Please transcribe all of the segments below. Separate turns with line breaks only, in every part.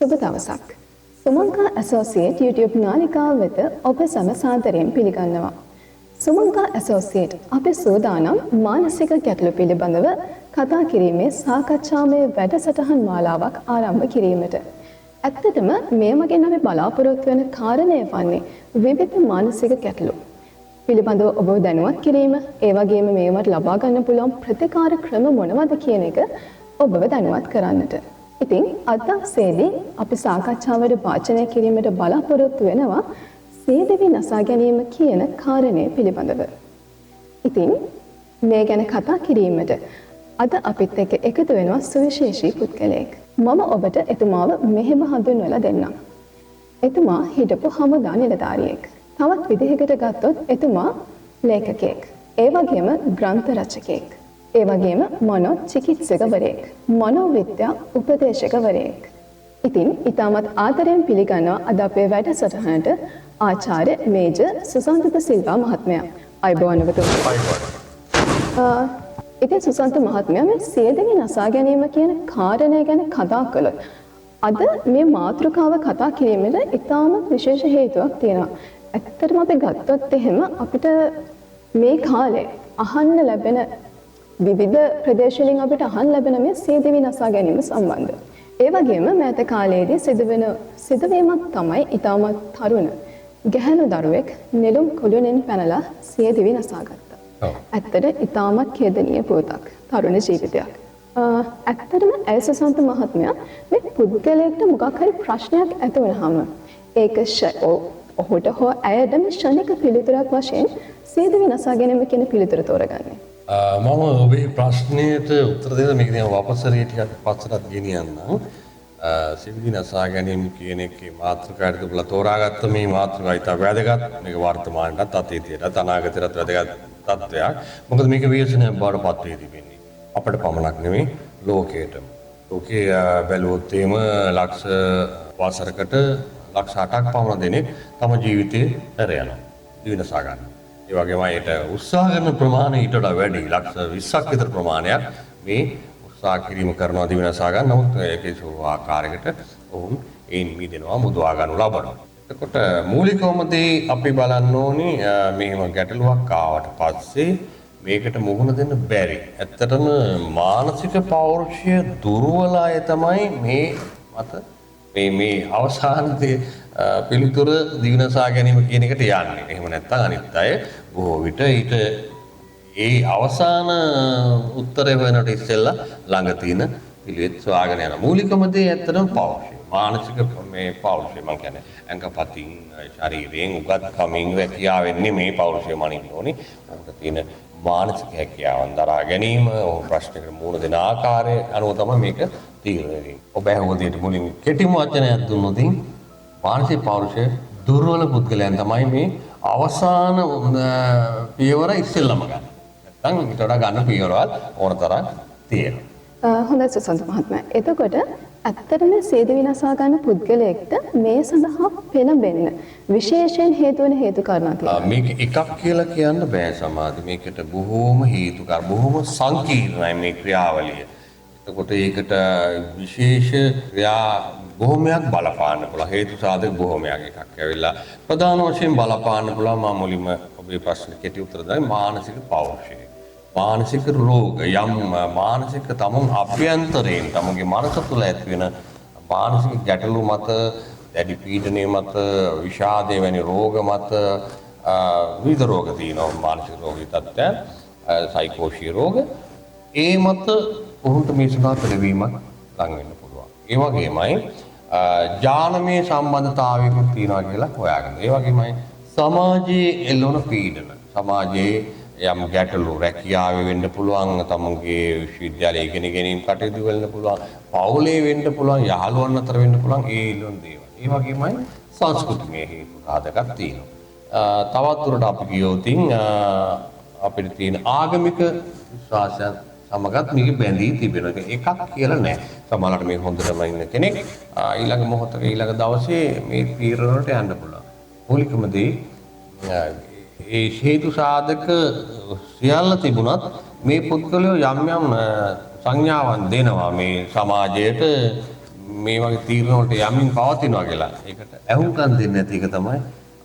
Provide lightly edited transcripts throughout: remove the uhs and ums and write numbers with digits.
සුබ දවසක්. සුමංකා associate YouTube නාලිකාව වෙත ඔබ සැම සාදරයෙන් පිළිගන්නවා. සුමංකා ඇසෝසියේට් අපි සූදානම් මානසික ගැටලු පිළිබඳව කතා කිරීමේ සාකච්ඡාමය වැඩසටහන් මාලාවක් ආරම්භ කිරීමට. ඇත්තටම මේ මගින් අපි බලාපොරොත්තු වෙන කාරණය වන්නේ විවිධ මානසික ගැටලු පිළිබඳව ඔබ දැනුවත් කිරීම, ඒ වගේම මේවට ලබා ගන්න පුළුවන් ප්‍රතිකාර ක්‍රම මොනවද කියන එක ඔබව දැනුවත් කරන්නට. ඉතින් අද දවසේදී අපි සාකච්ඡාවට වාචනය කිරීමට බලාපොරොත්තු වෙනවා සියදිවි නසා ගැනීම කියන කාරණය පිළිබඳව. ඉතින් මේ ගැන කතා කිරීමට අද අපිත් එක්ක එකතු වෙනවා සුවිශේෂී පුද්ගලයෙක්. මම ඔබට එතුමාව මෙහෙම හඳුන්වලා දෙන්නම්. එතුමා හිටපු හමුදා නිලධාරියෙක්. තවත් විදිහකට ගත්තොත් එතුමා ලේඛකයෙක්. ඒ වගේම ග්‍රන්ථ රචකයෙක්. ඒ වගේම මනෝ චිකිත්සකවරයෙක්, මනෝවිද්‍යා උපදේශකවරයෙක්. ඉතින් ඊටමත් ආදරයෙන් පිළිගන්නවා අද අපේ වැඩසටහනට ආචාර්ය මේජර් සුසන්ත සිල්වා මහත්මයා. අයබෝවන් ඔබතුමා. ඉතින් සුසන්ත මහත්මයා මේ සියදිවි නසා ගැනීම කියන කාරණය ගැන කතා කළොත් අද මේ මාතෘකාව කතා කිරීමේදී ඊටමත් විශේෂ හේතුවක් තියෙනවා. ඇත්තටම අපි ගත්තොත් එහෙම අපිට මේ කාලේ අහන්න ලැබෙන විවිධ ප්‍රදේශවලින් අපිට අහන්න ලැබෙන මේ සියදිවි නසා ගැනීම සම්බන්ධ. ඒ වගේම මෑත කාලයේදී සිදුවෙන සිදුවීමක් තමයි ඊටමත් තරුණ ගැහැණු දරුවෙක් නෙළුම් කුළුණෙන් පැනලා සියදිවි නසාගත්තා. ඇත්තට ඊටමත් ඛේදනීය පුවතක්, තරුණ ජීවිතයක්. ඇත්තටම ඇයසසන්ත මහත්මයා මේ පුද්ගලයෙක්ට මොකක් හරි ප්‍රශ්නයක් ඇති වුනහම ඒක ඔහුට හෝ ඇයට මේ ශනික පිළිතුරක් වශයෙන් සියදිවි නසා ගැනීම කියන පිළිතුර තෝරගන්නේ.
මම ඔබේ ප්‍රශ්නයට උත්තර දෙන්න මේක දැන් වපසරිය ටිකක් පස්සටත් ගෙනියන්නම්. සියදිවි නසා ගැනීම කියන එකේ මාතෘකාවට තිබුණා තෝරාගත්ත මේ මාතෘකාවයි තමයි වැදගත්. මේක වර්තමානයටත් අතීතයටත් අනාගතයටත් වැදගත් තත්ත්වයක්. මොකද මේක ව්‍යසනයක් බවට පත් වෙ තිබෙන්නේ. අපිට පමණක් නෙමෙයි ලෝකයටම. ලෝකයේ බැලුවොත් එimhe ලක්ෂ වසරකට ලක්ෂ 8ක් පමණ දෙනෙක් තම ජීවිතේ හැර යනවා. දිවි නසා ගන්නවා. ඒ වගේම ඒට උත්සාහ කරන ප්‍රමාණය ඊට වඩා වැඩි. ලක්ෂ 20ක් විතර ප්‍රමාණයක් මේ උත්සාහ කිරීම කරනවා දිවි නසා ගන්න. නමුත් ඒකේ ආකාරයකට ඔවුන් ඒන් මිදෙනවා, මුදවා ගන්නු ලබනවා. එතකොට මූලිකවමදී අපි බලන්න ඕනේ මෙහෙම ගැටලුවක් ආවට පස්සේ මේකට මුහුණ දෙන්න බැරි. ඇත්තටම මානසික පෞරුෂය දුර්වල අය තමයි මේ මත මේ අවසානයේ පිළිතුර දිවිනසා ගැනීම කියන එකට යන්නේ. එහෙම නැත්නම් අනිත් අය බොහෝ විට ඊට ඒ අවසාන උත්තරය වෙනට ඉස්සෙල්ලා ළඟ තියෙන පිළිවෙත් සොයාගෙන යන මූලිකම දේ ඇත්තටම පෞරුෂය. මානසික මේ පෞරුෂය මම කියන්නේ අංගපතින් ශරීරයෙන් උගත්කමින් වැකියාවෙන් නෙමේ පෞරුෂය මනින්න ඕනේ. මොකද තියෙන මානසික හැකියාවන් දරා ගැනීම, ප්‍රශ්නකට මුහුණ දෙන ආකාරය අනුව තමයි මේක තීරණය වෙන්නේ. ඔබ ඇහුවදේට මුලින් කෙටිම වචනයක් දුන්නොත් මානසික පෞරුෂය දුර්වල පුද්ගලයන් තමයි මේ අවසාන පියවර ඉස්සෙල්ලම ගන්න. නැත්නම් ඊට වඩා ගන්න පියවරවල් ඕන තරම් තියෙනවා.
හොඳයි සුසන්ත මහත්මයා. එතකොට ඇත්තටම සියදිවි නසා ගන්න පුද්ගලයෙක්ට මේ සඳහා පෙළඹෙන්න විශේෂයෙන් හේතු වෙන හේතු කාරණා තියෙනවා.
මේක එකක් කියලා කියන්න බෑ සමාධි. මේකට බොහෝම හේතුකාර, බොහෝම සංකීර්ණයි මේ ක්‍රියාවලිය. එතකොට ඒකට විශේෂ ක්‍රියා බොහොමයක් බලපාන්න පුළුවන්. හේතු සාධක බොහොමයක් එකක් ඇවිල්ලා ප්‍රධාන වශයෙන් බලපාන්න පුළුවන්. මම මුලින්ම ඔබේ ප්‍රශ්නෙට කෙටි උත්තර දෙයි. මානසික පෞරුෂය. මානසික රෝග යම් මානසික තමුන් අභ්‍යන්තරයෙන් තමුන්ගේ මනස තුළ ඇති වෙන මානසික ගැටලු මත, දැඩි පීඩනය මත, විෂාදය වැනි රෝග මත විවිධ රෝග තියෙනවා. මානසික රෝගී තත්ත්වයන්, සයිකෝෂී රෝග. ඒ මත ඔහුන්ට මේ සඳහා පෙළවීමක් ලං වෙන්න පුළුවන්. ඒ වගේමයි ජානමය සම්බන්ධතාවයකුත් තියෙනවා කියලා හොයාගන්න. ඒ වගේමයි සමාජයේ එළවන පීඩන, සමාජයේ යම් ගැටලු රැකියාවේ වෙන්න පුළුවන්, තමන්ගේ විශ්වවිද්‍යාලයේ ඉගෙන ගැනීම කටයුතු වෙන්න පුළුවන්, පවුලේ වෙන්න පුළුවන්, යහළුවන් අතර වෙන්න පුළුවන්, ඒ ඉලුන් දේවල්. ඒ වගේමයි සංස්කෘතිමය හේතු සාධකක් තියෙනවා. තවත් දුරට අපි ගියොත් අපිට තියෙන ආගමික විශ්වාසයන් සමගත් මේක බැඳී තිබෙනවා. එකක් කියලා නෑ. සමහරවිට මේ හොඳටම ඉන්න කෙනෙක් ඊළඟ මොහොතක ඊළඟ දවසේ මේ තීරණ වලට යන්න පුළුවන්. මූලිකම දේ ඒ හේතු සාධක සියල්ල තිබුණත් මේ පුද්ගලයෝ යම් යම් සංඥාවන් දෙනවා මේ සමාජයට මේ වගේ තීරණ වලට යමින් පවතිනවා කියලා. ඒකට ඇහුම්කන් දෙන්නේ නැති එක තමයි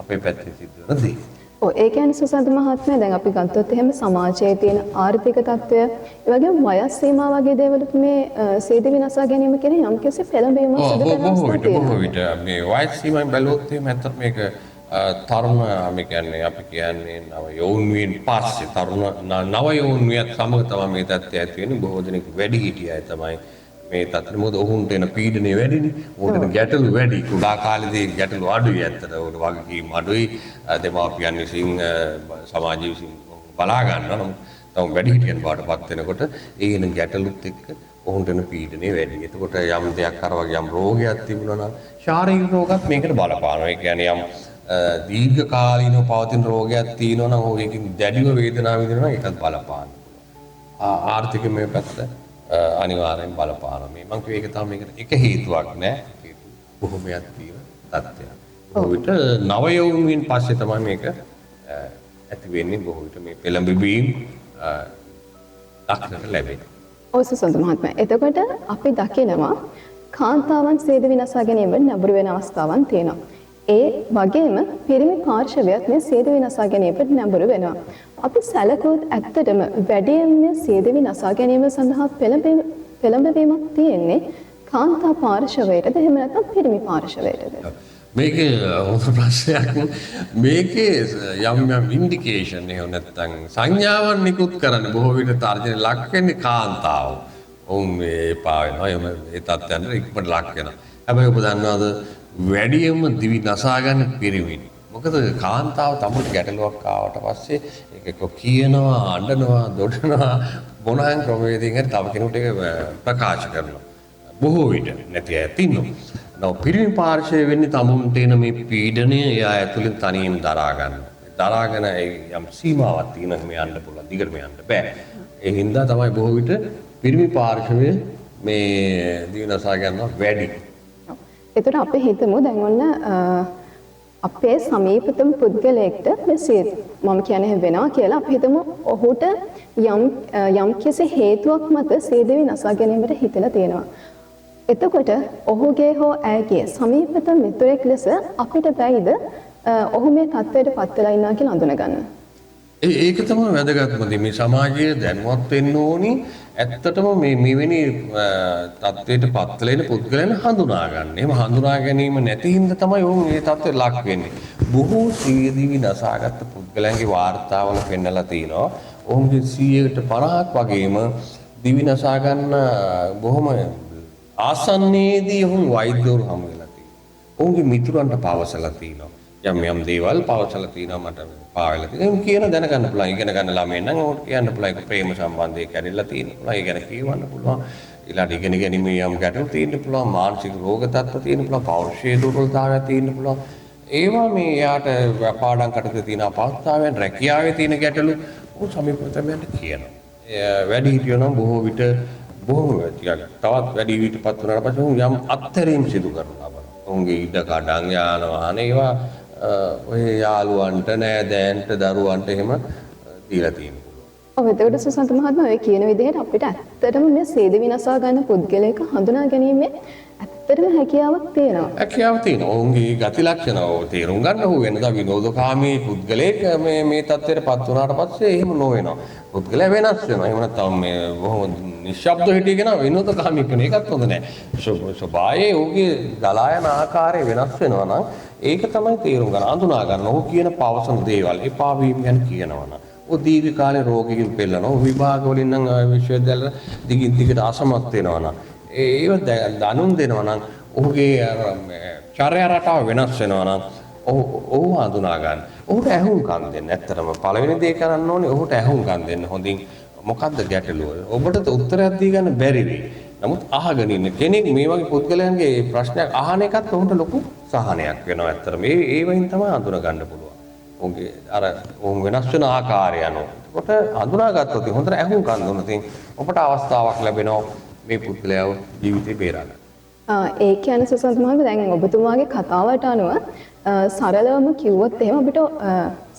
අපේ පැත්තේ සිද්ධ වෙන දේ.
ඔව් ඒ කියන්නේ සුසන්ත මහත්මයා දැන් අපි ගත්තොත් එහෙම සමාජයේ තියෙන ආර්ථික තත්ත්වය ඒ වගේම වයස් සීමා වගේ දේවලුත් මේ සීදී විනාශ ගැනීම කියන යම්කිසි පෙළඹවීමක් සිදු කරන අවස්ථා තියෙනවා.
බොහෝ විට මේ වයස් සීමාවෙන් බැලුවොත් එහෙම ඇත්තට මේක තරුණ මේ කියන්නේ අපි කියන්නේ නව යෞවනයෙන් පස්සේ තරුණ නව යෞවනයත් සමග තමයි මේ තත්ත්වය ඇති වෙන්නේ. බොහෝ දෙනෙක් වැඩි හිටියයි තමයි මේ තත්ත්වෙ මොකද ඔවුන්ට එන පීඩනය වැඩිනේ. ඔවුන්ට එන ගැටලු වැඩි. කුඩා කාලේදී ගැටලු අඩුයි ඇත්තට. ඔවුන්ට වගකීම් අඩුයි. දෙමාපියන් විසින් සමාජය විසින් බලා ගන්නවා. නමුත් තම වැඩි හිටියන් බවට පත් වෙනකොට ඒ එන ගැටලුත් එක්ක ඔවුන්ට එන පීඩනය වැඩි. එතකොට යම් දෙයක් අර වගේ යම් රෝගයක් තිබුණා නම් ශාරීරික රෝගත් මේකට බලපානවා. ඒ කියන්නේ යම් දීර්ඝ කාලීනව පවතින රෝගයක් තියෙනවා නම් ඒකකින් දැඩිව වේදනාව විඳිනවා නම් ඒකත් බලපානවා. ආර්ථිකමය පැත්ත අනිවාර්යෙන් බලපානවා. මේ මම කිව්වේ ඒක තමයි මේකට එක හේතුවක් නෑ. හේතු බොහොමයක් තියෙන තත්ත්වයක්. බොහෝ විට නව යෞවනයෙන් පස්සේ තමයි මේක ඇති වෙන්නේ. බොහෝ විට මේ පෙළඹවීම දක්නට ලැබෙන්නේ.
ඔව් සුසන්ත මහත්මයා. එතකොට අපි දකිනවා කාන්තාවන් සේද විනාශ ගැනීම නැඹුරු වෙන අවස්ථාවන් තියෙනවා. ඒ වගේම පිරිමි පාර්ශවයත් මේ සේද විනාශ ගැනීමට නැඹුරු වෙනවා. අපි සැලකුවොත් ඇත්තටම වැඩියෙන් මේ සේද විනාශ ගැනීම සඳහා පෙළඹවීමක් තියෙන්නේ කාන්තා පාර්ශවයටද එහෙම නැත්නම් පිරිමි පාර්ශවයටද?
මේකේ හොඳ ප්‍රශ්නයක්. මේකේ යම් ඉන්ඩිකේෂන් එහෙම නැත්නම් සංඥාවන් නිකුත් කරන්න බොහෝ විට තර්ජන ලක් වෙන්නේ කාන්තාව. ඔවුන් මේ එපා වෙනවා. එහෙම ඒ තත්ත්වයන්ට ඉක්මනට ලක් වෙනවා. හැබැයි ඔබ දන්නවද වැඩියෙන්ම දිවි නසා ගන්න පිරිමින්. මොකද කාන්තාව තමයි ගැටලුවක් ආවට පස්සේ ඒක කියනවා, අඬනවා, දොඩනවා මොනහන් ක්‍රමවේදයෙන් හරි තව කෙනෙකුට ඒක ප්‍රකාශ කරනවා. බොහෝ විට නැති අය ඉන්නවා. නෝ පිරිමි පාර්ශවය වෙන්නේ තමුන්ට එන මේ පීඩනය එයා ඇතුළෙන් තනියෙන් දරා ගන්න. දරාගෙන යම් සීමාවක් තියෙනවා මේ යන්න පුළුවන්. දිගටම යන්න බෑ. ඒ හින්දා තමයි බොහෝ විට පිරිමි පාර්ශවය මේ දිවි නසා ගන්නවා වැඩි.
එතකොට අපි හිතමු දැන් ඔන්න අපේ සමීපතම පුද්ගලයෙක්ට මෙසේ මම කියන්නේ වෙනවා කියලා අපි හිතමු ඔහුට යම් කිසි හේතුවක් මත සේදවි නසා ගැනීමට හිතලා තියෙනවා. එතකොට ඔහුගේ හෝ ඇයගේ සමීපතම මිතුරෙක් ලෙස අපිට බැයිද ඔහු මේ තත්ත්වයට පත් වෙලා ඉන්නවා කියලා අඳුනගන්න?
ඒක තමයි වැදගත්ම දේ. මේ සමාජයේ දැනුවත් වෙන්න ඕනි. ඇත්තටම මේ මෙවැනි තත්ත්වයට පත් වෙලා ඉන්න පුද්ගලයන් හඳුනා ගන්න. එහෙම හඳුනා ගැනීම නැති හින්දා තමයි ඔවුන් මේ තත්ත්වයට ලක් වෙන්නේ. බොහෝ සීදීවි නසාගත් පුද්ගලයන්ගේ වාර්තාවල පෙන්නලා තිනවා. ඔවුන්ගේ 100%ක් වගේම දිවි නසා ගන්න බොහොම ආසන්නයේදී ඔවුන් වෛද්‍යවරු හමු වෙලා තියෙනවා. ඔවුන්ගේ මිතුරන්ට පවසලා තිනවා. යම් දේවල් පවසලා තිනවා මට පාවෙලා තියෙනවා. කියන දැනගන්න පුළුවන්. ඉගෙන ගන්න ළමයි නම් ඔහුට කියන්න පුළුවන් ඒක ප්‍රේම සම්බන්ධය කැඩිලා තියෙනවා. ඒ ගැන කියවන්න පුළුවන්. ඊළඟ ඉගෙන ගැනීමේ යම් ගැටලු තියෙන්න පුළුවන්. මානසික රෝග තත්ත්ව තියෙන්න පුළුවන්. පෞරුෂයේ දුර්වලතාවයක් තියෙන්න පුළුවන්. ඒවා මේ යාට පාඩම් කටයුතු තියෙන අපහසුතාවයන් රැකියාවේ තියෙන ගැටලු ඔහු සමීපතමයන්ට කියනවා. වැඩි හිටියෝ නම් බොහෝ විට බොහොම ටිකක් තවත් වැඩි විටපත් වුණාට පස්සේ යම් අත්හැරීම් සිදු කරනවා. ඔවුන්ගේ ඉඩ කඩන් යාන වාහන ඒවා ඔය යාළුවන්ට නෑදෑයන්ට දරුවන්ට එහෙම දීලා තියෙනවා.
ඔව් එතකොට සුසන්ත මහත්මයා ඔය කියන විදිහට අපිට ඇත්තටම මේ සේද විනාශා ගන්න පුද්ගලයෙක් හඳුනා ගැනීමේ ඇත්තටම හැකියාවක් තියෙනවා.
හැකියාවක් තියෙනවා. ඔවුන්ගේ ගති ලක්ෂණ තේරුම් ගන්න ඕන වෙනදා විනෝදකාමී පුද්ගලයෙක් මේ තත්ත්වයට පත් වුණාට පස්සේ එහෙම නොවෙනවා. පුද්ගලයා වෙනස් වෙනවා. එහෙම නැත්නම් මේ බොහොම නිශ්ශබ්ද හිටියගෙන විනෝදකාමී කෙන එකත් හොඳ නෑ. ස්වභාවයේ ඔහුගේ ගලා යන ආකාරය වෙනස් වෙනවා නම් ඒක තමයි තේරුම් ගන්න. අඳුනා ගන්න. ඔහු කියන පවසන දේවල් එපා වීම ගැන කියනවා නම් ඔහු දීර්ඝ කාලේ රෝගයකින් පෙළෙනවා. ඔහු විභාග වලින් නම් විශ්වවිද්‍යාල දිගින් දිගට අසමත් වෙනවා නම් ඒව දැනුම් දෙනවා නම් ඔහුගේ චර්යා රටාව වෙනස් වෙනවා නම් ඔහු හඳුනා ගන්න. ඔහුට ඇහුම්කන් දෙන්න. ඇත්තටම පළවෙනි දේ කරන්න ඕනේ ඔහුට ඇහුම්කන් දෙන්න. හොඳින් මොකද්ද ගැටලුව? ඔබට උත්තරයක් දී ගන්න බැරි වෙයි. නමුත් අහගෙන ඉන්න කෙනෙක් මේ වගේ පුද්ගලයන්ගේ ප්‍රශ්නයක් අහන එකත් ඔහුට ලොකු සහනයක් වෙනවා. ඇත්තටම ඒ වයින් තමයි හඳුනා ගන්න පුළුවන්. ඔහුගේ අර ඔහු වෙනස් වෙන ආකාරය අනුව. ඒකට හඳුනාගත්තොත් හොඳට ඇහුම්කන් දුන්නොත් ඔබට අවස්ථාවක් ලැබෙනවා මේ පුද්ගලයාව ජීවිතේ බේරගන්න.
ඒ කියන්නේ සුසන්ත මහත්මයා දැන් ඔබතුමාගේ කතාවට අනුව සරලවම කිව්වොත් එහෙම අපිට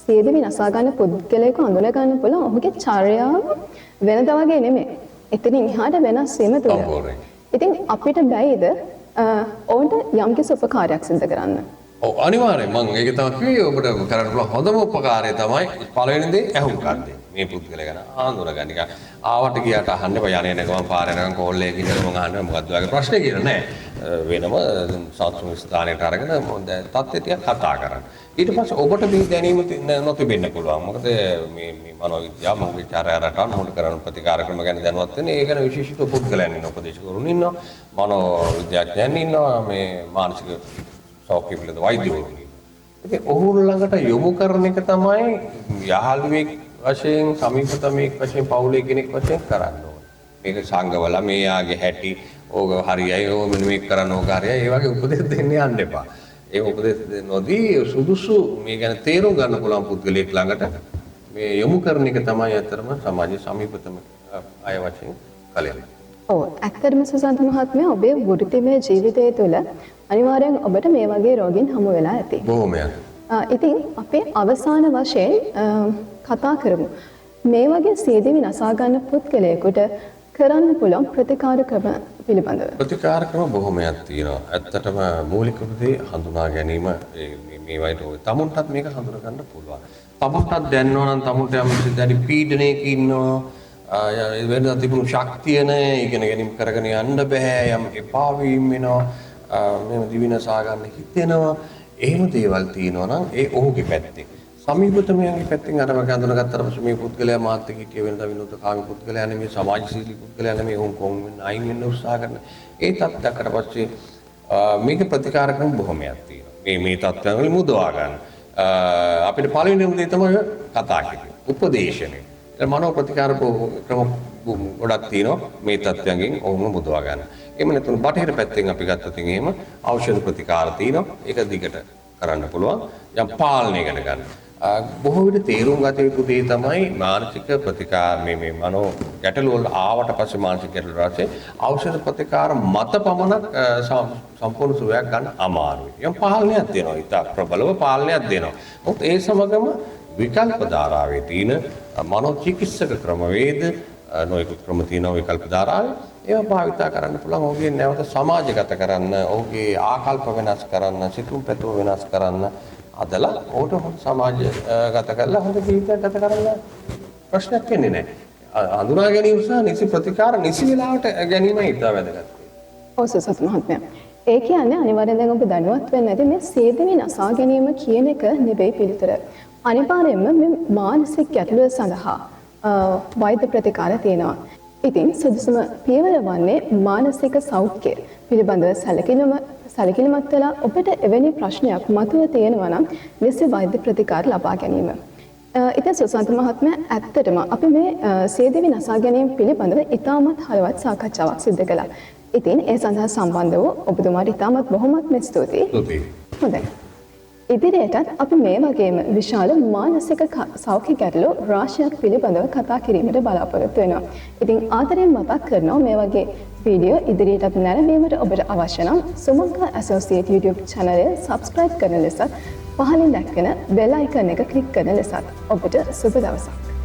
සේදවි නසා ගන්න පුද්ගලයෙකු හඳුනා ගන්න පුළුවන් ඔහුගේ චර්යාව වෙනදා වගේ නෙමෙයි. එතනින් එහාට වෙනස් වීම තුළ. ඉතින් අපිට බැයිද ඔවුන්ට යම්කිසි උපකාරයක් සිදු කරන්න.
ඔව් අනිවාර්යයෙන් මම ඒක තමයි කිව්වේ ඔබට කරන්න පුළුවන් හොඳම උපකාරය තමයි පළවෙනි දේ ඇහුම්කන් දෙන්න. මේ පුද්ගලයා ගැන ආඳුනගන්න. නිකන් ආවට ගියාට අහන්න එපා යන්නේ නැගම පාරේ නැගම කෝල් එකකින් ඉඳලා මම අහන්නේ මොකද්ද ඔයාගේ ප්‍රශ්නේ කියලා නෑ. වෙනම සාත්‍රික ස්ථානයට අරගෙන හොඳ තත්ත්වය ටිකක් කතා කරන්න. ඊට පස්සේ ඔබට මේ දැනීම නොතිබෙන්න පුළුවන්. මොකද මේ මනෝවිද්‍යාව මම විචාරය රටාන මොකද කරන්න ප්‍රතිකාර ක්‍රම ගැන දැනුවත් වෙන ඒ ගැන විශේෂිත පුද්ගලයන් ඉන්නවා. උපදේශකවරුන් ඉන්නවා. මනෝවිද්‍යාඥයන් ඉන්නවා. මේ මානසික සෞඛ්‍ය පිළිබඳ වෛද්‍යවරුන් ඉන්නවා. ඉතින් ඔවුන් ළඟට යොමු කරන එක තමයි යහළුවෙක් වශයෙන් සමීපතමෙක් වශයෙන් පවුලේ කෙනෙක් වශයෙන් කරන්න ඕනේ. මේක සංගවල මේයාගේ හැටි ඕක හරියයි ඕක මෙන්න මේක කරන්න ඕක හරියයි ඒ වගේ උපදෙස් දෙන්න යන්න එපා. ඒ උපදෙස් නොදී සුදුසු මේ ගැන තේරුම් ගන්න පුළුවන් පුද්ගලයෙක් ළඟට මේ යොමු කරන එක තමයි අතරම සමාජයේ සමීපතම අය වශයෙන් කලෙන්නේ.
ඔව් ඇත්තටම සුසන්ත මහත්මයා ඔබේ වෘත්තිමය ජීවිතය තුළ අනිවාර්යෙන් ඔබට මේ වගේ රෝගීන් හමු වෙලා ඇති.
බොහොමයක්.
ඉතින් අපේ අවසාන වශයෙන් කතා කරමු. මේ වගේ සියදිවි නසා ගන්න පුද්ගලයෙකුට කරන්න පුළුවන් ප්‍රතිකාර ක්‍රම පිළිබඳව.
ප්‍රතිකාර ක්‍රම බොහොමයක් තියෙනවා. ඇත්තටම මූලික දේ හඳුනා ගැනීම මේ වයිට තමුන්ටත් මේක හඳුනා ගන්න පුළුවන්. තමුන්ටත් දැනනවා නම් තමුන්ට යම් සිද්ධාරි පීඩනයක ඉන්නවා. වෙනද තිබුණු ශක්තිය නැහැ. ඉගෙන ගැනීම කරගෙන යන්න බෑ. යම් එපා වීම වෙනවා. මේ දිවිනසා ගන්න හිතෙනවා. එහෙම දේවල් තියෙනවා නම් ඒ ඔහුගේ පැත්තේ. සමීපතමයන්ගේ පැත්තෙන් අර වගේ අඳුනගත්තට පස්සේ මේ පුද්ගලයා මාත් එක්ක හිටිය වෙනදා විනෝදකාමී පුද්ගලයා නෙමෙයි සමාජශීලී පුද්ගලයා නෙමෙයි උන් කොන් වෙන අයින් වෙන්න උත්සාහ කරන ඒ තත්ත්වයකට පස්සේ මේක ප්‍රතිකාර ක්‍රම බොහොමයක් තියෙනවා මේ තත්ත්වයන් වලින් මුදවා ගන්න අපිට පළවෙනිම දේ තමයි කතා කිරීම උපදේශනය මනෝ ප්‍රතිකාර ක්‍රම ගොඩක් තියෙනවා මේ තත්ත්වයන්ගෙන් ඔවුන්ව මුදවා ගන්න එහෙම නැත්නම් බටහිර පැත්තෙන් අපි ගත්තොත් එහෙම ඖෂධ ප්‍රතිකාර තියෙනවා ඒක දිගට කරන්න පුළුවන් යම් පාලනය ගැන ගන්න බොහෝ විට තේරුම් ගත යුතු දේ තමයි මානසික ප්‍රතිකාර මේ මනෝ ගැටලු වල ආවට පස්සේ මානසික ගැටලු රාශිය ඖෂධ ප්‍රතිකාර මත පමණක් සම්පූර්ණ සුවයක් ගන්න අමාරුයි. යම් පාලනයක් දෙනවා. ඊට ප්‍රබලව පාලනයක් දෙනවා. මොකද ඒ සමගම විකල්ප ධාරාවේ තියෙන මනෝ චිකිත්සක ක්‍රමවේද නොයෙකුත් ක්‍රම තියෙනවා විකල්ප ධාරාවේ. ඒවා භාවිතා කරන්න පුළුවන්. ඔහුගේ නැවත සමාජගත කරන්න, ඔහුගේ ආකල්ප වෙනස් කරන්න, සිතුම් පැතුම් වෙනස් කරන්න අදලා ඔහුට සමාජගත කරලා හොඳ ජීවිතයක් ගත කරන්න ප්‍රශ්නයක් වෙන්නේ නැහැ. හඳුනා ගැනීම සහ නිසි ප්‍රතිකාර නිසි වෙලාවට ගැනීමයි ඉතා වැදගත්.
ඔව් සුසත් මහත්මයා. ඒ කියන්නේ අනිවාර්යෙන් දැන් ඔබ දැනුවත් වෙන්න ඇති මේ සියදිවි නසා ගැනීම කියන එක නෙවෙයි පිළිතුර. අනිවාර්යෙන්ම මේ මානසික ගැටලුව සඳහා වෛද්‍ය ප්‍රතිකාර තියෙනවා. ඉතින් සුදුසුම පියවර වන්නේ මානසික සෞඛ්‍ය පිළිබඳව සැලකිලිමත් වෙලා ඔබට එවැනි ප්‍රශ්නයක් මතුව තියෙනවා නම් නිසි වෛද්‍ය ප්‍රතිකාර ලබා ගැනීම. ඉතින් සුසන්ත මහත්මයා ඇත්තටම අපි මේ සියදිවි නසා ගැනීම පිළිබඳව ඉතාමත් හරවත් සාකච්ඡාවක් සිදු කළා. ඉතින් ඒ සඳහා සම්බන්ධ වූ ඔබතුමාට ඉතාමත් බොහොමත්ම ස්තුතියි. හොඳයි. ඉදිරියටත් අපි මේ වගේම විශාල මානසික සෞඛ්‍ය ගැටලු රාශියක් පිළිබඳව කතා කිරීමට බලාපොරොත්තු වෙනවා. ඉතින් ආදරයෙන් මතක් කරනවා මේ වගේ වීඩියෝ ඉදිරියටත් නැරඹීමට ඔබට අවශ්‍ය නම් සුමංගා ඇසෝසියේට් YouTube channel එක subscribe කරන ලෙසත් පහළින් දැක්වෙන bell icon එක click කරන ලෙසත් ඔබට සුබ දවසක්.